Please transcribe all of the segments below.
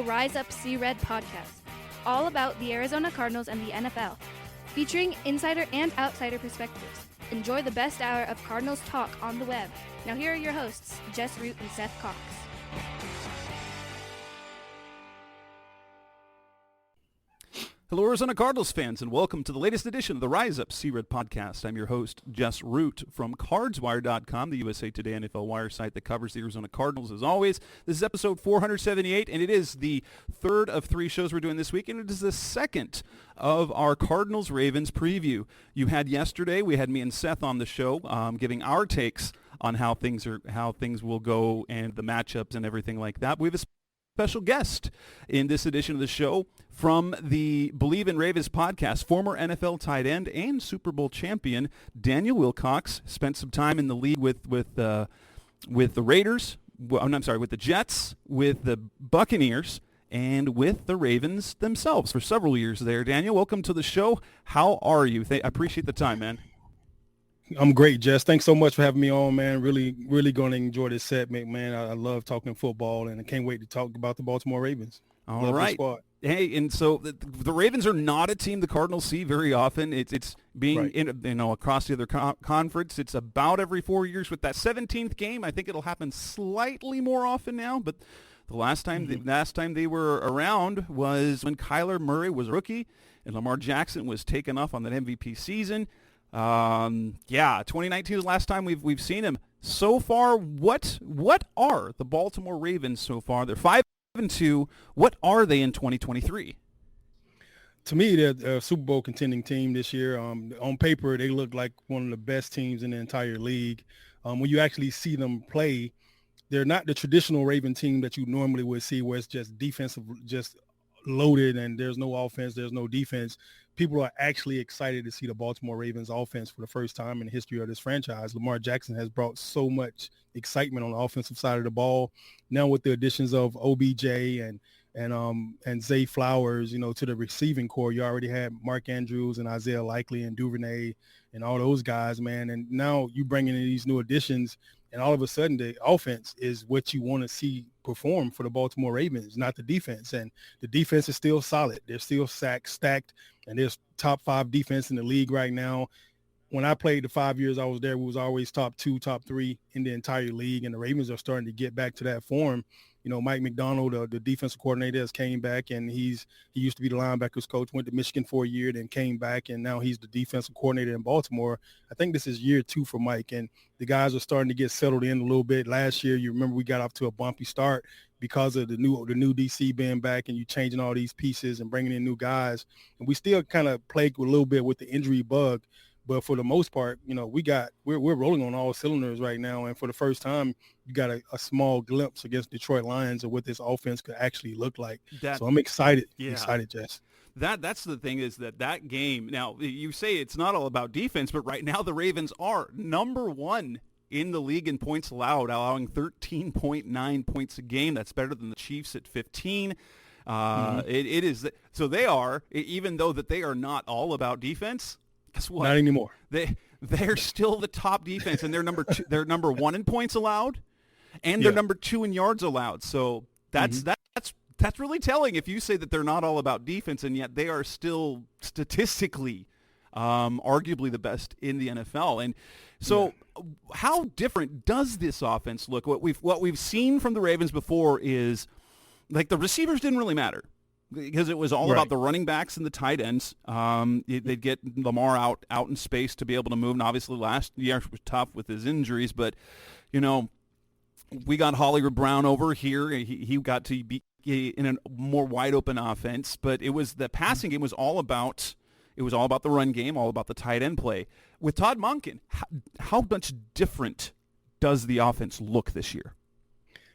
Rise Up See Red podcast, all about the Arizona Cardinals and the NFL, featuring insider and outsider perspectives. Enjoy the best hour of Cardinals talk on the web. Now here are your hosts, Jess Root and Seth Cox. Hello, Arizona Cardinals fans, and welcome to the latest edition of the Rise Up See Red podcast. I'm your host, Jess Root from CardsWire.com, the USA Today NFL Wire site that covers the Arizona Cardinals as always. This is episode 478, and it is the third of three shows we're doing this week, and it is the second of our Cardinals-Ravens preview. You had yesterday, we had me and Seth on the show giving our takes on how things will go and the matchups and everything like that. We have a special guest in this edition of the show from the Bleav in Ravens podcast, former NFL tight end and Super Bowl champion Daniel Wilcox. Spent some time in the league with the Raiders. With the Jets, with the Buccaneers, and with the Ravens themselves for several years there. Daniel, welcome to the show. How are you? I appreciate the time, man. I'm great, Jess. Thanks so much for having me on, man. Really going to enjoy this segment, man. I love talking football, and I can't wait to talk about the Baltimore Ravens. All right. Hey, and so the Ravens are not a team the Cardinals see very often. It's being right. Across the other conference. It's about every 4 years with that 17th game. I think it'll happen slightly more often now, but the last time they were around was when Kyler Murray was a rookie and Lamar Jackson was taken off on that MVP season. 2019 is the last time we've seen him. So far, what are the Baltimore Ravens so far? They're 5-2. What are they in 2023? To me, they're a Super Bowl contending team this year. On paper, they look like one of the best teams in the entire league. When you actually see them play, they're not the traditional Raven team that you normally would see, where it's just defensive, just loaded, and there's no offense, there's no defense. People are actually excited to see the Baltimore Ravens offense for the first time in the history of this franchise. Lamar Jackson has brought so much excitement on the offensive side of the ball. Now with the additions of OBJ and Zay Flowers, to the receiving core, you already had Mark Andrews and Isaiah Likely and Duvernay and all those guys, man. And now you bring in these new additions, and all of a sudden the offense is what you want to see perform for the Baltimore Ravens, not the defense. And the defense is still solid. They're still stacked, and there's top 5 defense in the league right now. When I played the 5 years I was there, we was always top 2, top 3 in the entire league, and the Ravens are starting to get back to that form. Mike McDonald, the defensive coordinator, has came back, and he used to be the linebackers coach, went to Michigan for a year, then came back, and now he's the defensive coordinator in Baltimore. I think this is year 2 for Mike, and the guys are starting to get settled in a little bit. Last year, you remember we got off to a bumpy start because of the new DC being back, and you changing all these pieces and bringing in new guys. And we still kind of plagued a little bit with the injury bug. But for the most part, we're rolling on all cylinders right now. And for the first time, you got a small glimpse against Detroit Lions of what this offense could actually look like. So I'm excited. Yeah. Excited, Jess. That's the thing, is that game. Now, you say it's not all about defense, but right now the Ravens are number 1 in the league in points allowed, allowing 13.9 points a game. That's better than the Chiefs at 15. It is. So they are, even though that they are not all about defense, guess what? Not anymore. They're still the top defense, and they're number 2. They're number 1 in points allowed, and they're number 2 in yards allowed. So that's really telling if you say that they're not all about defense, and yet they are still statistically, arguably the best in the NFL. And so, how different does this offense look? What we've seen from the Ravens before is, like, the receivers didn't really matter, because it was all about the running backs and the tight ends. They'd get Lamar out in space to be able to move. And obviously last year was tough with his injuries. But, we got Hollywood Brown over here. He got to be in a more wide-open offense. But it was the passing game was all about the run game, all about the tight end play. With Todd Monken, how much different does the offense look this year?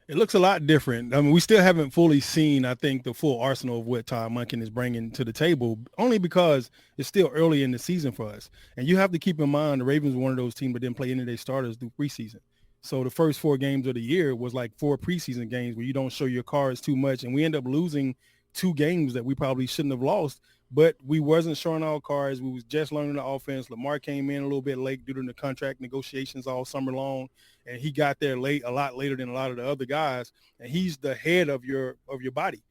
It looks a lot different. I mean, we still haven't fully seen, I think, the full arsenal of what Todd Monken is bringing to the table, only because it's still early in the season for us. And you have to keep in mind the Ravens were one of those teams that didn't play any of their starters through preseason. So the first 4 games of the year was like 4 preseason games where you don't show your cards too much. And we end up losing 2 games that we probably shouldn't have lost, but we wasn't showing our cards. We was just learning the offense. Lamar came in a little bit late due to the contract negotiations all summer long, and he got there late, a lot later than a lot of the other guys. And he's the head of your body.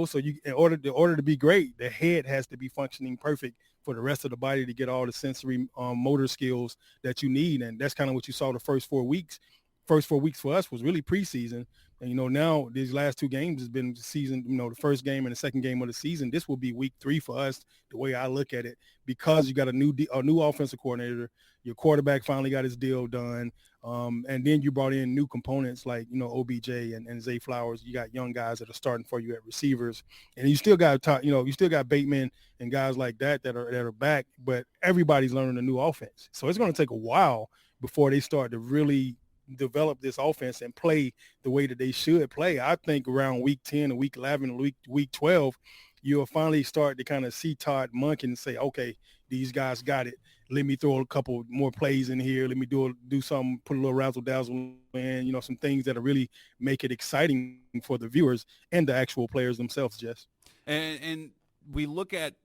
So in order to be great, the head has to be functioning perfect for the rest of the body to get all the sensory motor skills that you need. And that's kind of what you saw the first 4 weeks. First 4 weeks for us was really preseason. And, now these last 2 games has been season, the first game and the second game of the season. This will be week 3 for us, the way I look at it, because you got a new offensive coordinator. Your quarterback finally got his deal done. And then you brought in new components like, OBJ and Zay Flowers. You got young guys that are starting for you at receivers. And you still got, you still got Bateman and guys like that are back, but everybody's learning a new offense. So it's going to take a while before they start to really develop this offense and play the way that they should play. I think around week 10 or week 11 or week 12, you'll finally start to kind of see Todd Monken and say, okay, these guys got it. Let me throw a couple more plays in here. Let me do something, put a little razzle-dazzle in, some things that'll really make it exciting for the viewers and the actual players themselves, Jess. And we look at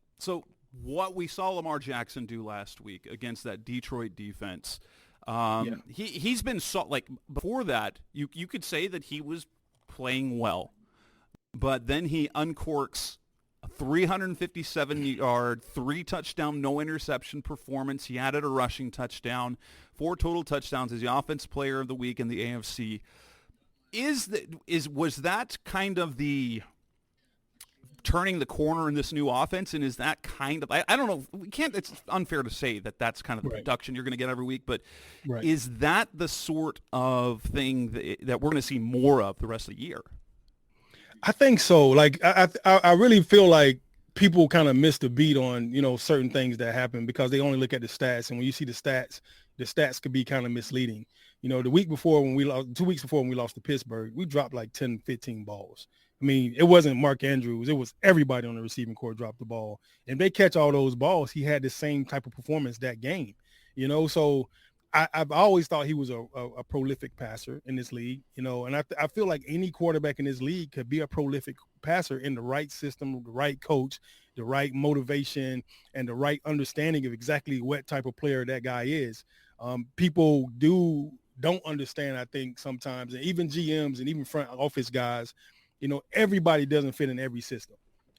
what we saw Lamar Jackson do last week against that Detroit defense. He's been before that, you could say that he was playing well, but then he uncorks a 357-yard, 3-touchdown, no interception performance. He added a rushing touchdown, 4 total touchdowns as the offensive player of the week in the AFC. Was that kind of the turning the corner in this new offense, and is that kind of, I don't know, it's unfair to say that that's kind of the production you're going to get every week, but is that the sort of thing that we're going to see more of the rest of the year? I think so. Like, I really feel like people kind of miss the beat on, certain things that happen because they only look at the stats. And when you see the stats could be kind of misleading. The week before when we lost, 2 weeks before when we lost to Pittsburgh, we dropped like 10, 15 balls. I mean, it wasn't Mark Andrews. It was everybody on the receiving corps dropped the ball. And if they catch all those balls, he had the same type of performance that game, So I've always thought he was a prolific passer in this league, and I feel like any quarterback in this league could be a prolific passer in the right system, the right coach, the right motivation, and the right understanding of exactly what type of player that guy is. People don't understand, I think, sometimes, and even GMs and even front office guys, everybody doesn't fit in every system.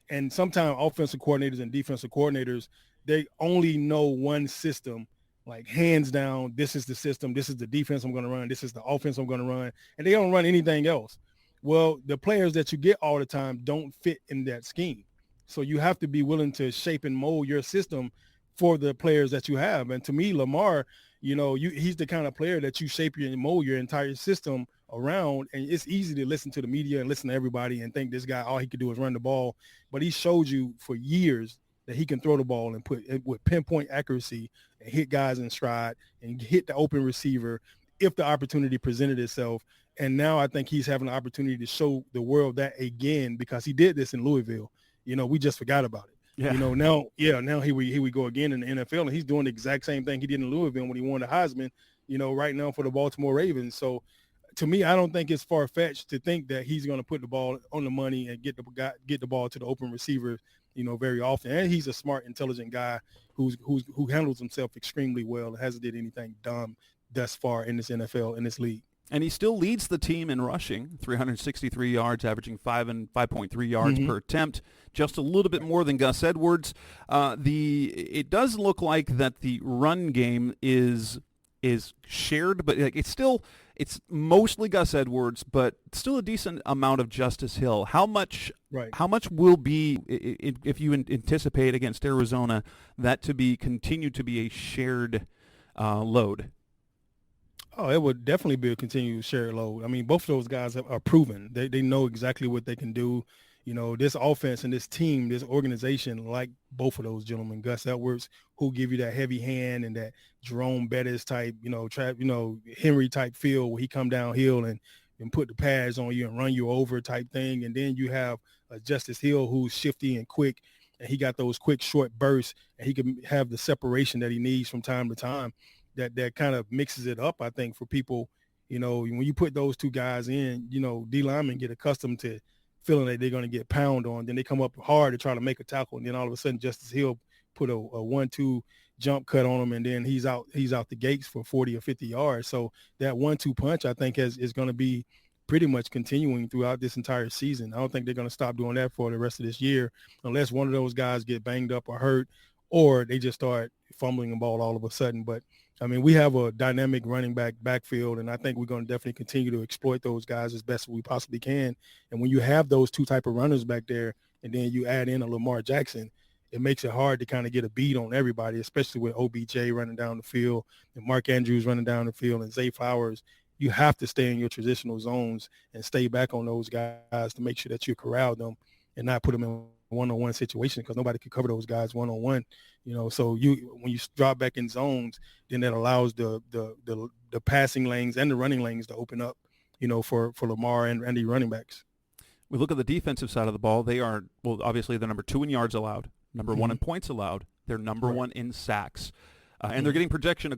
And sometimes offensive coordinators and defensive coordinators, they only know one system. Like, hands down, this is the system, this is the defense I'm going to run, this is the offense I'm going to run, and they don't run anything else. Well, the players that you get all the time don't fit in that scheme. So you have to be willing to shape and mold your system for the players that you have. And to me, Lamar, he's the kind of player that you shape and mold your entire system around. And it's easy to listen to the media and listen to everybody and think this guy, all he could do is run the ball. But he showed you for years that he can throw the ball and put it with pinpoint accuracy and hit guys in stride and hit the open receiver if the opportunity presented itself. And now I think he's having an opportunity to show the world that again, because he did this in Louisville. We just forgot about it. Yeah. Now here we go again in the NFL, and he's doing the exact same thing he did in Louisville when he won the Heisman, right now for the Baltimore Ravens. So to me, I don't think it's far-fetched to think that he's going to put the ball on the money and get the ball to the open receiver, very often. And he's a smart, intelligent guy who handles himself extremely well and hasn't did anything dumb thus far in this NFL, in this league. And he still leads the team in rushing, 363 yards, averaging 5.3 yards per attempt, just a little bit more than Gus Edwards. It does look like that the run game is shared, but it's mostly Gus Edwards, but still a decent amount of Justice Hill. How much will be, if you anticipate against Arizona, that to continue to be a shared load? Oh, it would definitely be a continued shared load. I mean, both of those guys are proven. They know exactly what they can do. This offense and this team, this organization, like both of those gentlemen, Gus Edwards, who give you that heavy hand and that Jerome Bettis type, Henry type feel where he come downhill and put the pads on you and run you over type thing. And then you have Justice Hill, who's shifty and quick, and he got those quick short bursts, and he can have the separation that he needs from time to time. That kind of mixes it up, I think, for people. When you put those two guys in, D linemen get accustomed to feeling like they're going to get pound on. Then they come up hard to try to make a tackle, and then all of a sudden Justice Hill put a 1-2 jump cut on him, and then he's out the gates for 40 or 50 yards. So that 1-2 punch, I think, is going to be pretty much continuing throughout this entire season. I don't think they're going to stop doing that for the rest of this year unless one of those guys get banged up or hurt, or they just start fumbling the ball all of a sudden. But, I mean, we have a dynamic running backfield, and I think we're going to definitely continue to exploit those guys as best as we possibly can. And when you have those two type of runners back there and then you add in a Lamar Jackson, it makes it hard to kind of get a beat on everybody, especially with OBJ running down the field and Mark Andrews running down the field and Zay Flowers. You have to stay in your traditional zones and stay back on those guys to make sure that you corral them and not put them in one-on-one situation, because nobody can cover those guys one-on-one. So when you drop back in zones, then that allows the passing lanes and the running lanes to open up, for Lamar and the running backs. We look at the defensive side of the ball. They are, obviously they're number 2 in yards allowed, number 1 in points allowed. They're number 1 in sacks. And they're getting production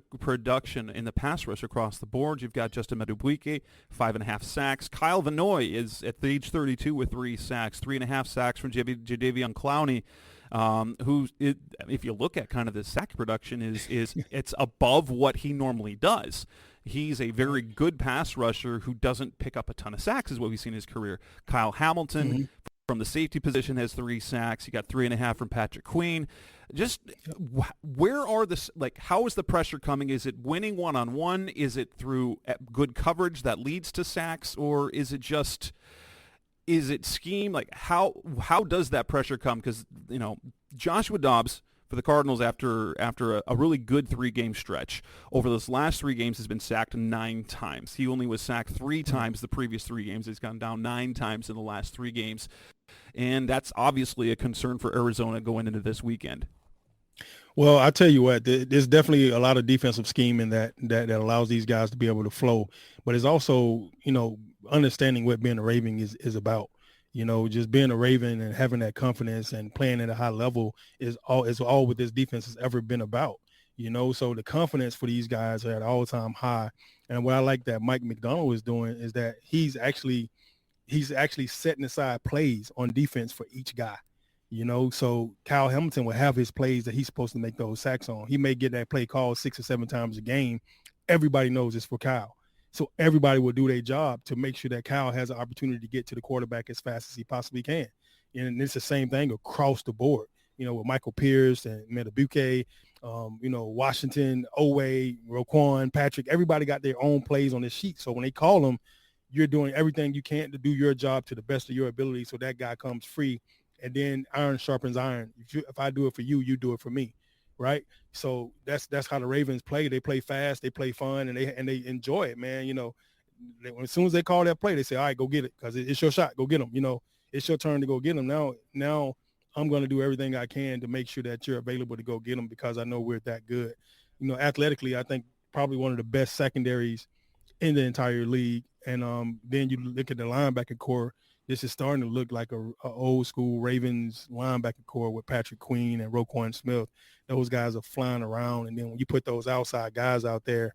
in the pass rush across the board. You've got Justin Madubuike, 5.5 sacks. Kyle Vanoy is at age 32 with 3 sacks, 3.5 sacks from Jadeveon Clowney, who, if you look at kind of the sack production, is it's above what he normally does. He's a very good pass rusher who doesn't pick up a ton of sacks, is what we've seen in his career. Kyle Hamilton from the safety position has 3 sacks. You got 3.5 from Patrick Queen. Just where are how is the pressure coming? Is it winning one-on-one? Is it through good coverage that leads to sacks? Or is it scheme? How does that pressure come? Because, Joshua Dobbs for the Cardinals after a really good 3-game stretch over those last 3 games has been sacked 9 times. He only was sacked 3 times the previous 3 games. He's gone down 9 times in the last 3 games. And that's obviously a concern for Arizona going into this weekend. Well, I tell you what, there's definitely a lot of defensive scheme in that allows these guys to be able to flow. But it's also, understanding what being a Raven is about. Just being a Raven and having that confidence and playing at a high level is all what this defense has ever been about. So the confidence for these guys are at all-time high. And what I like that Mike McDonald is doing is that he's actually setting aside plays on defense for each guy. So Kyle Hamilton will have his plays that he's supposed to make those sacks on. He may get that play called 6 or 7 times a game. Everybody knows it's for Kyle. So everybody will do their job to make sure that Kyle has an opportunity to get to the quarterback as fast as he possibly can. And it's the same thing across the board, with Michael Pierce and Metabuke, Washington, Owe, Roquan, Patrick. Everybody got their own plays on this sheet. So when they call them, you're doing everything you can to do your job to the best of your ability so that guy comes free. And then iron sharpens iron. If I do it for you, you do it for me, right? So that's how the Ravens play. They play fast, they play fun, and they enjoy it, man. As soon as they call that play, they say, all right, go get it, because it's your shot. Go get them. It's your turn to go get them. Now I'm going to do everything I can to make sure that you're available to go get them, because I know we're that good. Athletically, I think probably one of the best secondaries in the entire league. And then you look at the linebacker core. This is starting to look like a old school Ravens linebacker core with Patrick Queen and Roquan Smith. Those guys are flying around. And then when you put those outside guys out there,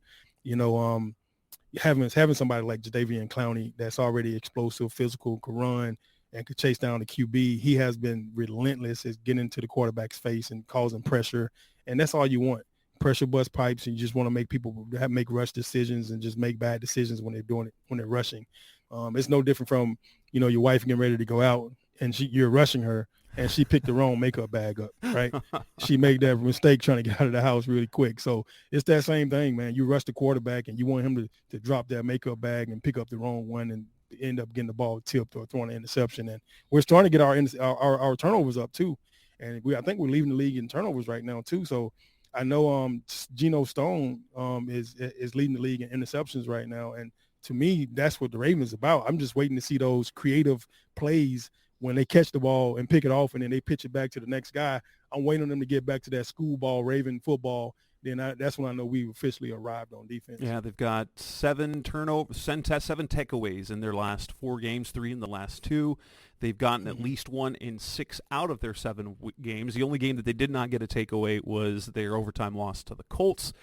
having somebody like Jadeveon Clowney that's already explosive, physical, can run, and could chase down the QB, he has been relentless at getting into the quarterback's face and causing pressure. And that's all you want. Pressure bust pipes, and you just want to make people make rush decisions and just make bad decisions when they're doing it, when they're rushing. It's no different from, your wife getting ready to go out and you're rushing her and she picked the wrong makeup bag up, right? She made that mistake trying to get out of the house really quick. So it's that same thing, man. You rush the quarterback and you want him to drop that makeup bag and pick up the wrong one and end up getting the ball tipped or throwing an interception. And we're starting to get our turnovers up too. And I think we're leading the league in turnovers right now too. So I know Geno Stone is leading the league in interceptions right now. And to me, that's what the Ravens is about. I'm just waiting to see those creative plays when they catch the ball and pick it off and then they pitch it back to the next guy. I'm waiting on them to get back to that schoolball Raven football. Then that's when I know we've officially arrived on defense. Yeah, they've got 7 takeaways in their last 4 games, 3 in the last 2. They've gotten at least 1 in 6 out of their 7 games. The only game that they did not get a takeaway was their overtime loss to the Colts.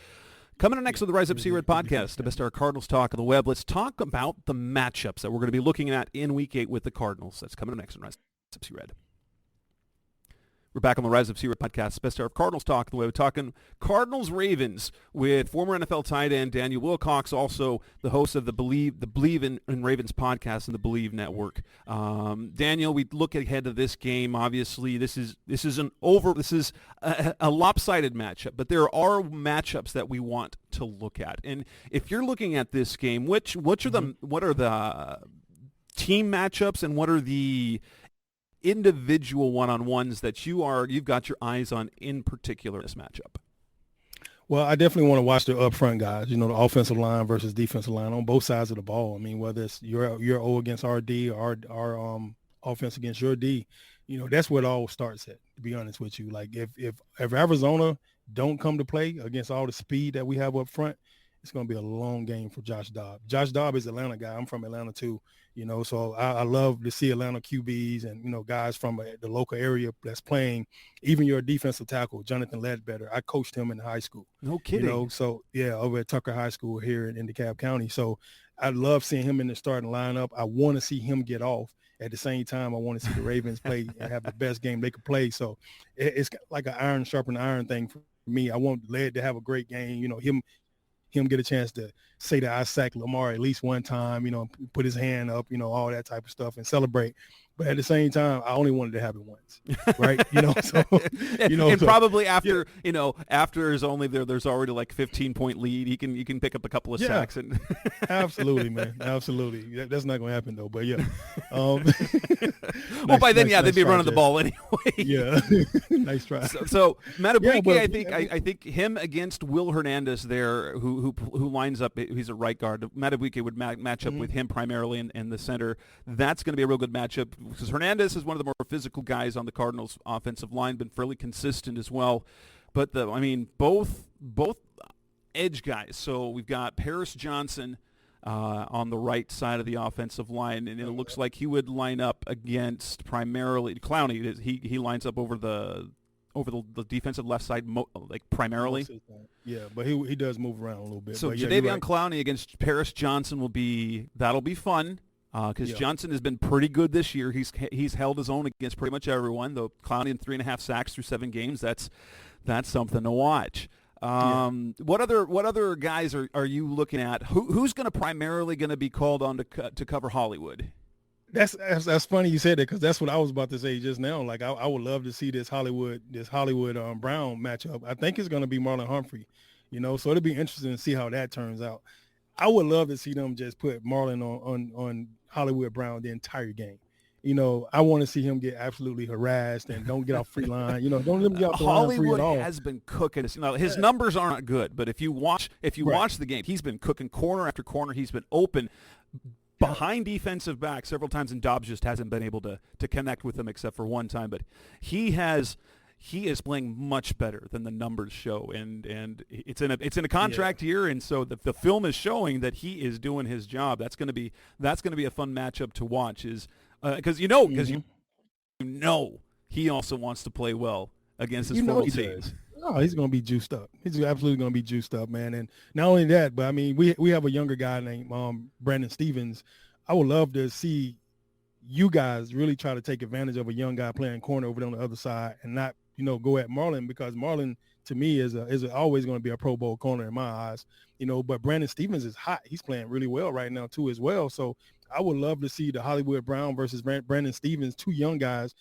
Coming up next on the Rise Up Sea Red podcast, the best of our Cardinals talk on the web. Let's talk about the matchups that we're going to be looking at in Week 8 with the Cardinals. That's coming up next on Rise Up Sea Red. We're back on the Rise Up CRIT podcast, best hour of Cardinals talk. The way we're talking Cardinals-Ravens with former NFL tight end Daniel Wilcox, also the host of the Bleav in Ravens podcast and the Bleav Network. Daniel, we look ahead to this game. Obviously, this is a lopsided matchup, but there are matchups that we want to look at. And if you're looking at this game, what are the team matchups and what are the individual one-on-ones that you've got your eyes on in particular in this matchup? Well, I definitely want to watch the upfront guys, the offensive line versus defensive line on both sides of the ball. I mean, whether it's your O against our D or our offense against your D, that's where it all starts at, to be honest with you. Like if Arizona don't come to play against all the speed that we have up front, it's going to be a long game for Josh Dobbs. Josh Dobbs is an Atlanta guy. I'm from Atlanta too, so I love to see Atlanta QBs and, guys from the local area that's playing. Even your defensive tackle, Jonathan Ledbetter, I coached him in high school. No kidding. Over at Tucker High School here in DeKalb County. So I love seeing him in the starting lineup. I want to see him get off. At the same time, I want to see the Ravens play and have the best game they could play. So it's like an iron sharpen iron thing for me. I want Led to have a great game, him get a chance to say that I sacked Lamar at least one time, put his hand up, all that type of stuff and celebrate. But at the same time, I only wanted to have it once, right? And probably after, after there's already like 15-point lead, you can pick up a couple of sacks. And absolutely, man. Absolutely. That's not going to happen though, but yeah. Well, by then, they'd be running the ball anyway. Yeah. Nice try. So Madubuike, I think him against Will Hernandez there, who lines up, he's a right guard. Madubuike would match up with him primarily in the center. That's going to be a real good matchup, because Hernandez is one of the more physical guys on the Cardinals offensive line, been fairly consistent as well. But both edge guys. So we've got Paris Johnson on the right side of the offensive line, and it looks like he would line up against primarily Clowney. He lines up over the defensive left side, primarily. Yeah, but he does move around a little bit. So Jadeveon Clowney against Paris Johnson that'll be fun. Because Johnson has been pretty good this year. He's held his own against pretty much everyone. Though Clowney in 3.5 sacks through 7 games, that's something to watch. What other guys are you looking at? Who's primarily going to be called on to cover Hollywood? That's funny you said that, because that's what I was about to say just now. Like I would love to see this Hollywood Brown matchup. I think it's going to be Marlon Humphrey. So it'll be interesting to see how that turns out. I would love to see them just put Marlon on Hollywood Brown the entire game. I want to see him get absolutely harassed and don't get off free line. Don't let him get off the line free at all. Hollywood has been cooking. His numbers aren't good, but if you watch the game, he's been cooking corner after corner. He's been open behind defensive back several times, and Dobbs just hasn't been able to connect with him except for one time. But he is playing much better than the numbers show, and it's in a contract year, and so the film is showing that he is doing his job. That's going to be a fun matchup to watch, because he also wants to play well against his former teams. Oh, he's going to be juiced up. He's absolutely going to be juiced up, man. And not only that, but I mean, we have a younger guy named Brandon Stevens. I would love to see you guys really try to take advantage of a young guy playing corner over there on the other side and not go at Marlon, because Marlon to me is always going to be a Pro Bowl corner in my eyes, but Brandon Stevens is hot. He's playing really well right now too as well. So I would love to see the Hollywood Brown versus Brandon Stevens, two young guys,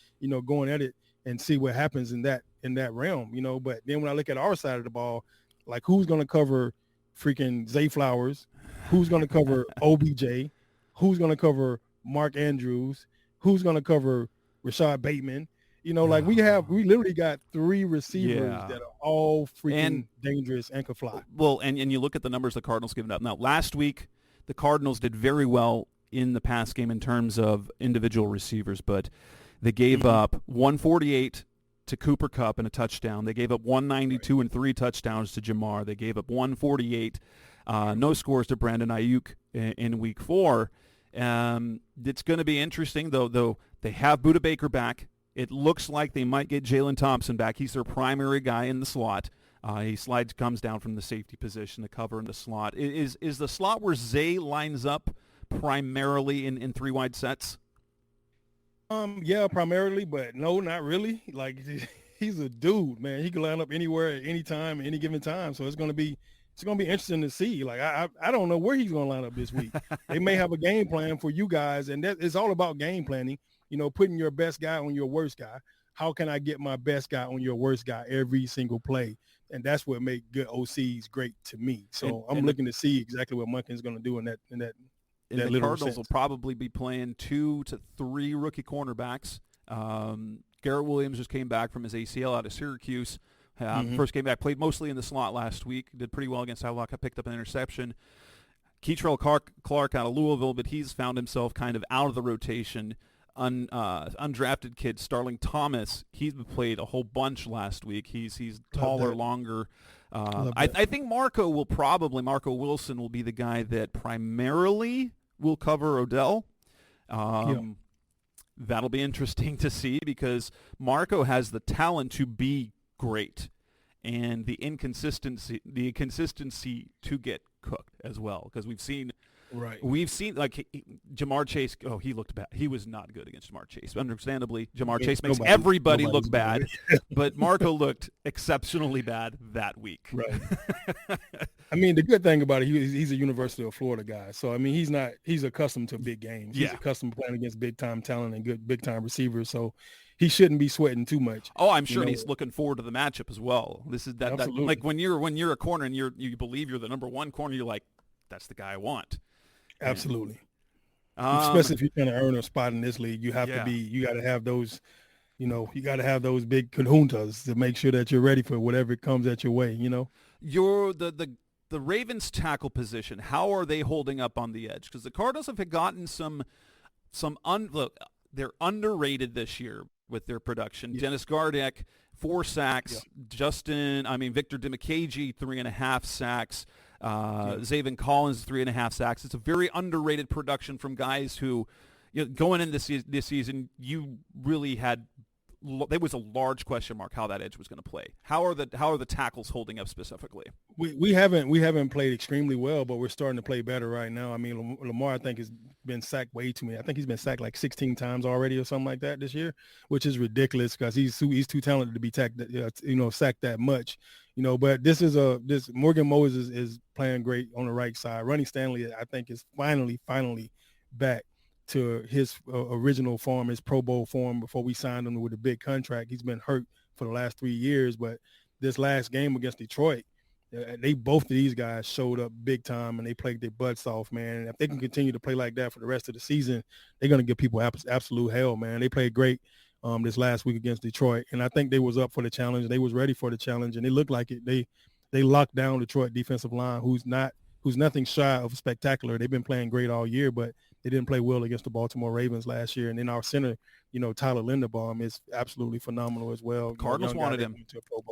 going at it and see what happens in that realm, but then when I look at our side of the ball, like who's going to cover freaking Zay Flowers, who's going to cover OBJ, who's going to cover Mark Andrews, who's going to cover Rashad Bateman. We literally got 3 receivers that are all freaking dangerous and can fly. Well, and you look at the numbers the Cardinals given up. Now, last week, the Cardinals did very well in the pass game in terms of individual receivers, but they gave up 148 to Cooper Kupp and a touchdown. They gave up 192 and 3 touchdowns to Jamar. They gave up 148, no scores to Brandon Ayuk in week 4. It's going to be interesting, though they have Budda Baker back. It looks like they might get Jalen Thompson back. He's their primary guy in the slot. He comes down from the safety position to cover in the slot. Is the slot where Zay lines up primarily in 3 wide sets? Yeah, primarily, but no, not really. Like he's a dude, man. He can line up anywhere at any time, any given time. So it's gonna be interesting to see. Like I don't know where he's gonna line up this week. They may have a game plan for you guys, and that it's all about game planning. Putting your best guy on your worst guy. How can I get my best guy on your worst guy every single play? And that's what make good OCs great to me. So I'm looking to see exactly what Monken's going to do in that the Cardinals will probably be playing 2 to 3 rookie cornerbacks. Garrett Williams just came back from his ACL out of Syracuse. First game back, played mostly in the slot last week. Did pretty well against Havelock. Picked up an interception. Keitrell Clark out of Louisville, but he's found himself kind of out of the rotation. Undrafted kid Starling Thomas, he's played a whole bunch last week. He's taller, longer. I think Marco Wilson will be the guy that primarily will cover Odell. That'll be interesting to see because Marco has the talent to be great and the inconsistency to get cooked as well, because we've seen like Jamar Chase. Oh, he looked bad. He was not good against Jamar Chase. Understandably, Jamar Chase makes everybody look bad, but Marco looked exceptionally bad that week. Right. I mean, the good thing about it, he's a University of Florida guy. So I mean, he's accustomed to big games. He's accustomed to playing against big time talent and good big time receivers. So he shouldn't be sweating too much. Oh, I'm sure he's looking forward to the matchup as well. This is that like when you're a corner and you Bleav you're the number one corner, you're like, that's the guy I want. Absolutely. Especially if you're trying to earn a spot in this league, you got to have those, you got to have those big kahuntas to make sure that you're ready for whatever comes at your way, You're the Ravens tackle position. How are they holding up on the edge? Because the Cardinals have gotten look, they're underrated this year with their production. Dennis Gardeck, 4 sacks. Victor Dimukeje, 3.5 sacks. Zaven Collins, 3.5 sacks. It's a very underrated production from guys who, going into this season, you really had. There was a large question mark how that edge was going to play. How are the tackles holding up specifically? We haven't played extremely well, but we're starting to play better right now. I mean, Lamar, I think, has been sacked way too many. I think he's been sacked like 16 times already or something like that this year, which is ridiculous because he's too talented to be sacked that much. But this Morgan Moses is playing great on the right side. Ronnie Stanley, I think, is finally back to his original form, his Pro Bowl form before we signed him with a big contract. He's been hurt for the last 3 years, but this last game against Detroit, both of these guys showed up big time and they played their butts off, man. And if they can continue to play like that for the rest of the season, they're going to give people absolute hell, man. They played great this last week against Detroit, and I think they was up for the challenge. They was ready for the challenge, and they looked like it. They locked down Detroit defensive line, who's nothing shy of spectacular. They've been playing great all year, but they didn't play well against the Baltimore Ravens last year. And then our center, Tyler Linderbaum is absolutely phenomenal as well. Cardinals wanted him.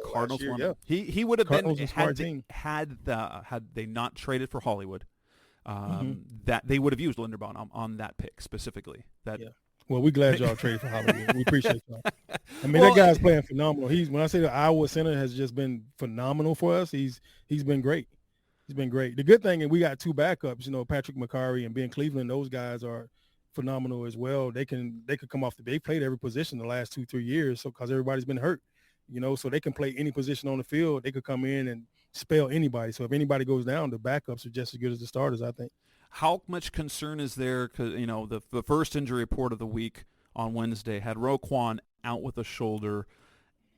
Cardinals wanted him. He would have been had they not traded for Hollywood. That they would have used Linderbaum on that pick specifically. Well, we're glad y'all traded for Hollywood. We appreciate y'all. I mean, that guy's playing phenomenal. When I say the Iowa center has just been phenomenal for us, he's been great. He's been great. The good thing, and we got 2 backups, Patrick McCarry and Ben Cleveland. Those guys are phenomenal as well. They could come off they played every position the last 2-3 years, so because everybody's been hurt, so they can play any position on the field. They could come in and spell anybody. So if anybody goes down, the backups are just as good as the starters, I think. How much concern is there? Because the first injury report of the week on Wednesday had Roquan out with a shoulder.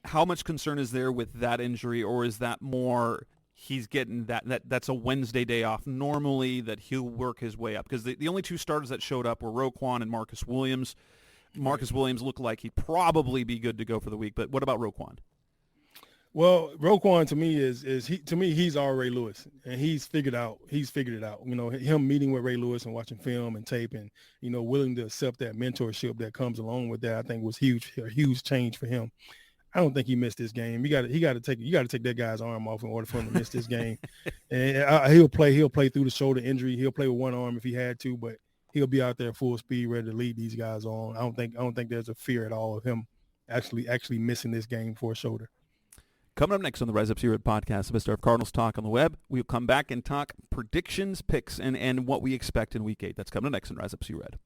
How much concern is there with that injury, or is that more he's getting that's a Wednesday day off normally that he'll work his way up? Because the only 2 starters that showed up were Roquan and Marcus Williams. Marcus Williams looked like he'd probably be good to go for the week, but what about Roquan? Well, Roquan to me he's our Ray Lewis, and he's figured it out. Him meeting with Ray Lewis and watching film and tape, and willing to accept that mentorship that comes along with that, I think was a huge change for him. I don't think he missed this game. You got to take that guy's arm off in order for him to miss this game. And he'll play through the shoulder injury. He'll play with one arm if he had to, but he'll be out there full speed, ready to lead these guys on. I don't think there's a fear at all of him actually missing this game for a shoulder. Coming up next on the Rise Up See Red podcast, the best of Cardinals talk on the web. We'll come back and talk predictions, picks, and what we expect in Week 8. That's coming up next on Rise Up See Red.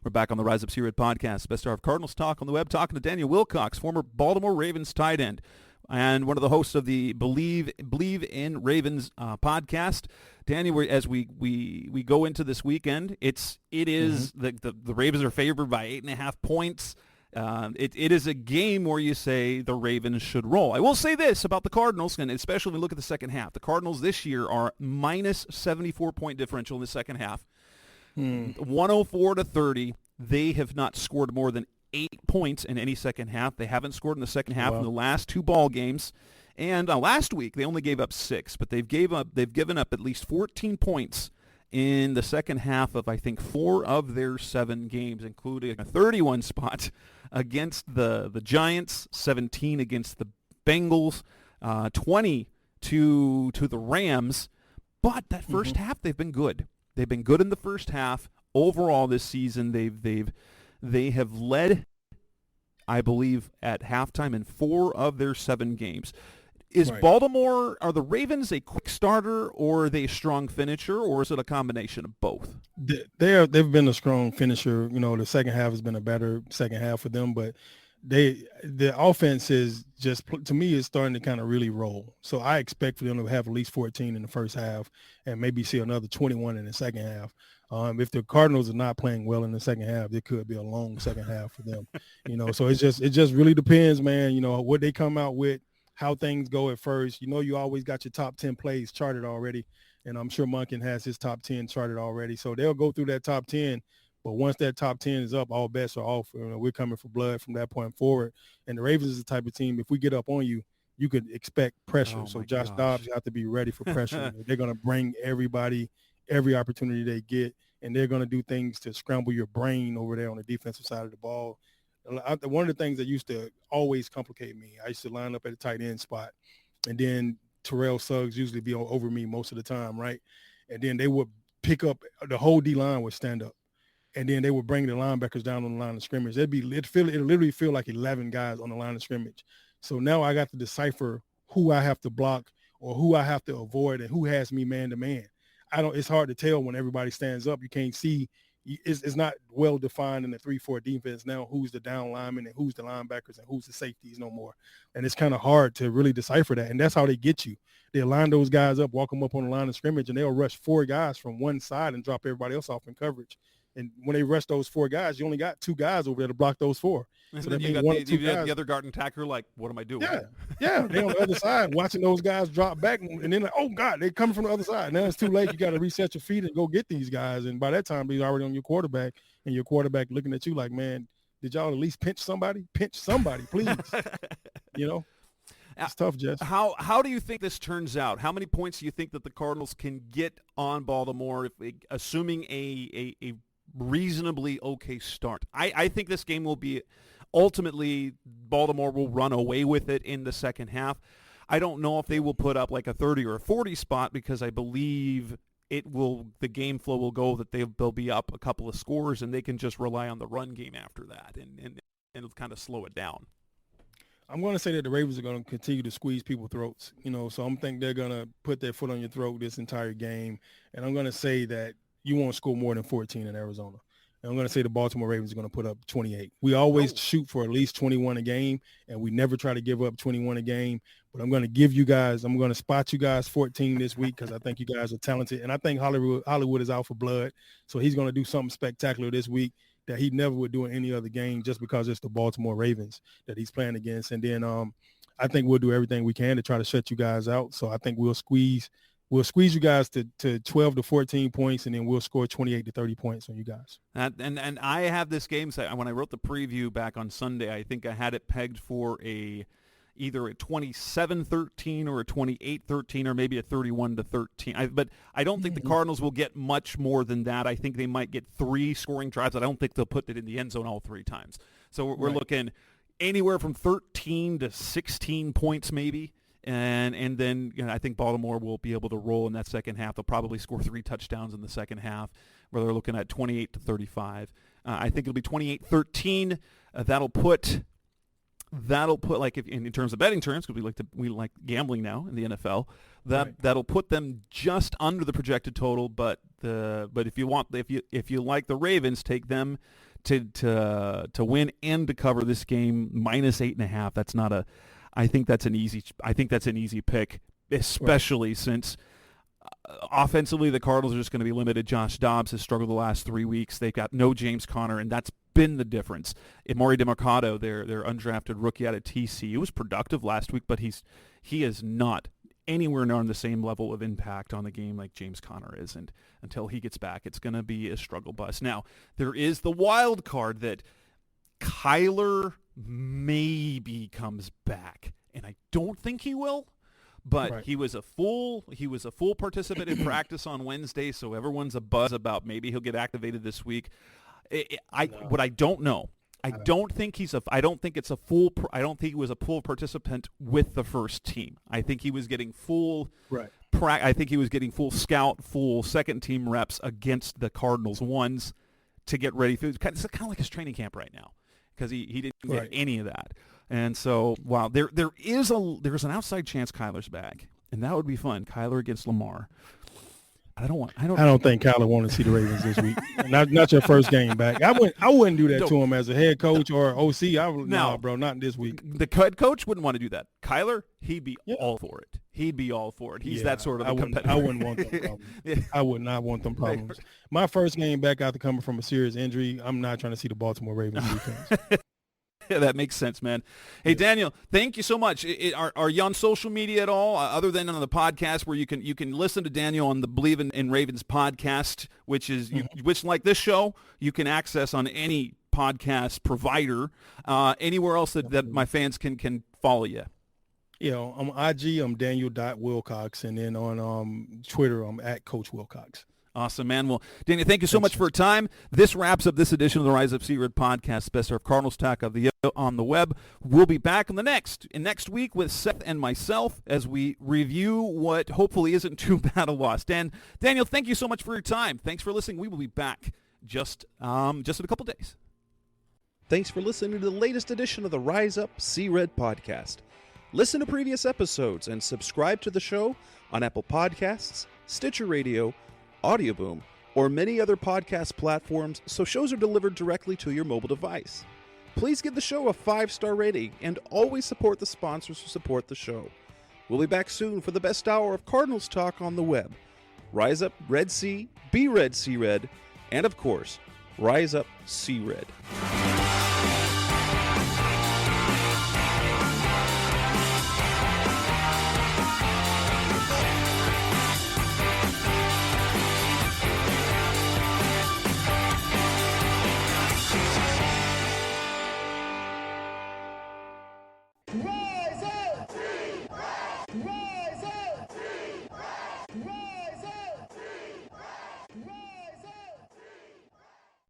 We're back on the Rise Up C-Red podcast, best hour of Cardinals talk on the web, talking to Daniel Wilcox, former Baltimore Ravens tight end, and one of the hosts of the Bleav in Ravens podcast. Daniel, as we go into this weekend, it is the Ravens are favored by 8.5 points. It is a game where you say the Ravens should roll. I will say this about the Cardinals, and especially when we look at the second half. The Cardinals this year are minus 74-point differential in the second half. 104-30. They have not scored more than 8 points in any second half. They haven't scored in the second half in the last 2 ball games. And last week they only gave up 6, but they've given up at least 14 points in the second half of, I think, 4 of their 7 games, including a 31 spot against the Giants, 17 against the Bengals, 20 to the Rams. But that first half, they've been good. They've been good in the first half. Overall this season, they have led, I Bleav, at halftime in 4 of their 7 games. Is Baltimore, are the Ravens a quick starter, or are they a strong finisher, or is it a combination of both? They've been a strong finisher. You know, the second half has been a better second half for them, but the offense is just, to me, is starting to kind of really roll. So I expect for them to have at least 14 in the first half and maybe see another 21 in the second half. If the Cardinals are not playing well in the second half, it could be a long second half for them. You know, so it just really depends, man. You know, what they come out with, how things go at first. You know, you always got your top 10 plays charted already, and I'm sure Monken has his top 10 charted already. So they'll go through that top 10. But once that top 10 is up, all bets are off. You know, we're coming for blood from that point forward. And the Ravens is the type of team, if we get up on you, you could expect pressure. So Josh Dobbs have to be ready for pressure. They're going to bring everybody every opportunity they get, and they're going to do things to scramble your brain over there on the defensive side of the ball. One of the things that used to always complicate me, I used to line up at a tight end spot, and then Terrell Suggs usually be over me most of the time, right? And then they would pick up, the whole D-line would stand up. And then they would bring the linebackers down on the line of scrimmage. It'd literally feel like 11 guys on the line of scrimmage. So now I got to decipher who I have to block or who I have to avoid and who has me man to man. It's hard to tell when everybody stands up. You can't see. It's not well defined in the 3-4 defense now who's the down lineman and who's the linebackers and who's the safeties no more. And it's kind of hard to really decipher that. And that's how they get you. They'll line those guys up, walk them up on the line of scrimmage, and they'll rush 4 guys from one side and drop everybody else off in coverage. And when they rush those 4 guys, you only got 2 guys over there to block those 4. And so then you got the other guard and tackler like, what am I doing? Yeah. They're on the other side watching those guys drop back, and then like, oh, God, they're coming from the other side. Now it's too late. You got to reset your feet and go get these guys. And by that time, they're already on your quarterback, and your quarterback looking at you like, man, did y'all at least pinch somebody? Pinch somebody, please. You know? It's tough, Jess. How do you think this turns out? How many points do you think that the Cardinals can get on Baltimore, assuming a reasonably okay start? I think this game will be ultimately Baltimore will run away with it in the second half. I don't know if they will put up like a 30 or a 40 spot, because I Bleav the game flow will go that they'll be up a couple of scores and they can just rely on the run game after that and it'll kind of slow it down. I'm going to say that the Ravens are going to continue to squeeze people's throats, you know, so I'm thinking they're going to put their foot on your throat this entire game. And I'm going to say that you won't score more than 14 in Arizona. And I'm going to say the Baltimore Ravens are going to put up 28. We always shoot for at least 21 a game, and we never try to give up 21 a game. But I'm going to spot you guys 14 this week because I think you guys are talented. And I think Hollywood is out for blood. So he's going to do something spectacular this week that he never would do in any other game just because it's the Baltimore Ravens that he's playing against. And then I think we'll do everything we can to try to shut you guys out. So I think we'll squeeze you guys to 12 to 14 points, and then we'll score 28 to 30 points on you guys. And I have this game, when I wrote the preview back on Sunday, I think I had it pegged for either a 27-13 or a 28-13 or maybe a 31-13. But I don't think the Cardinals will get much more than that. I think they might get 3 scoring drives. I don't think they'll put it in the end zone all 3 times. So we're looking anywhere from 13 to 16 points maybe. And then I think Baltimore will be able to roll in that second half. They'll probably score 3 touchdowns in the second half, where they're looking at 28 to 35. I think it'll be 28-13. That'll put like in terms of betting terms, because we like gambling now in the NFL. That'll put them just under the projected total. But if you like the Ravens, take them to win and to cover this game -8.5. That's not a. I think that's an easy pick, especially since offensively the Cardinals are just going to be limited. Josh Dobbs has struggled the last 3 weeks. They've got no James Conner, and that's been the difference. Emori Demercado, their undrafted rookie out of TCU, was productive last week, but he is not anywhere near on the same level of impact on the game like James Conner is, and until he gets back, it's going to be a struggle bus. Now, there is the wild card that Kyler maybe comes back, and I don't think he will, but right. he was a full participant in practice on Wednesday, so everyone's a buzz about maybe he'll get activated this week. What I don't know. I don't think he was a full participant with the first team. I think he was getting full I think he was getting full scout, full second team reps against the Cardinals ones to get ready. It's kind of like his training camp right now because he didn't get any of that. And so, wow, there's an outside chance Kyler's back, and that would be fun. Kyler against Lamar. I don't think Kyler want to see the Ravens this week. Not your first game back. I wouldn't do that to him as a head coach or OC. No, bro, not this week. The head coach wouldn't want to do that. Kyler, he'd be all for it. He's that sort of a competitor. I wouldn't want them problems. I would not want them problems. My first game back after coming from a serious injury, I'm not trying to see the Baltimore Ravens defense. Yeah, that makes sense, man. Hey, Daniel, thank you so much. Are you on social media at all, other than on the podcast, where you can listen to Daniel on the Bleav in Ravens podcast, which is which, like this show, you can access on any podcast provider. Anywhere else that my fans can follow you? Yeah, on IG, I'm Daniel.Wilcox, and then on Twitter, I'm at Coach Wilcox. Awesome, man. Well, Daniel, thank you so much for your time. This wraps up this edition of the Rise Up C-Red podcast, best of Cardinals talk of the on the web. We'll be back in next week with Seth and myself as we review what hopefully isn't too bad a loss. Daniel, thank you so much for your time. Thanks for listening. We will be back just in a couple days. Thanks for listening to the latest edition of the Rise Up C-Red podcast. Listen to previous episodes and subscribe to the show on Apple Podcasts, Stitcher Radio, Audioboom, or many other podcast platforms so shows are delivered directly to your mobile device. Please give the show a 5-star rating and always support the sponsors who support the show. We'll be back soon for the best hour of Cardinals talk on the web. Rise up Red Sea, be Red Sea Red, and of course, Rise up Sea Red. Roll!